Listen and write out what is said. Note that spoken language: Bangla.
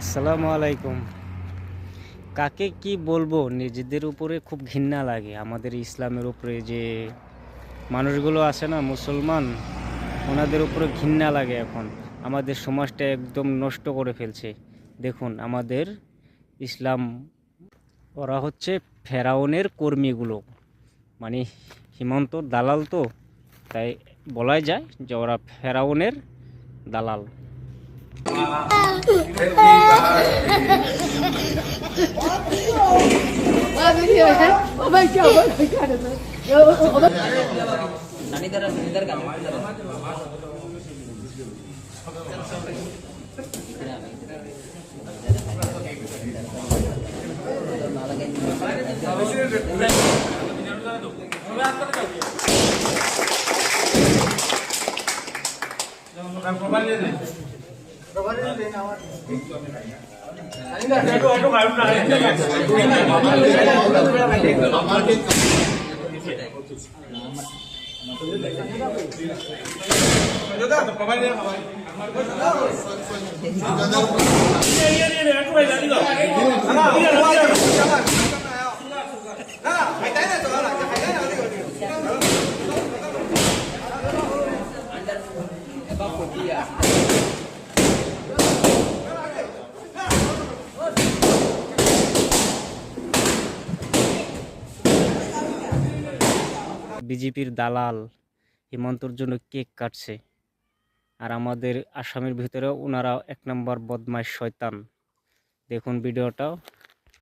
আসসালামু আলাইকুম। কাকে কি বলবো, নিজেদের উপরে খুব ঘৃণা লাগে। আমাদের ইসলামের উপরে যে মানুষগুলো আছে না, মুসলমান, ওনাদের উপরে ঘৃণা লাগে। এখন আমাদের সমাজটা একদম নষ্ট করে ফেলছে। দেখুন আমাদের ইসলাম, ওরা হচ্ছে ফেরাউনের কর্মীগুলো, মানে হিমন্ত দালাল। তো তাই বলাই যায় যে ওরা ফেরাউনের দালাল। বিজেপির দালাল হিমন্তর জন্য কেক কাটছে, আর আমাদের আসামের ভিতরে ওনারা এক নম্বর বদমাইশ শয়তান। দেখুন ভিডিওটা।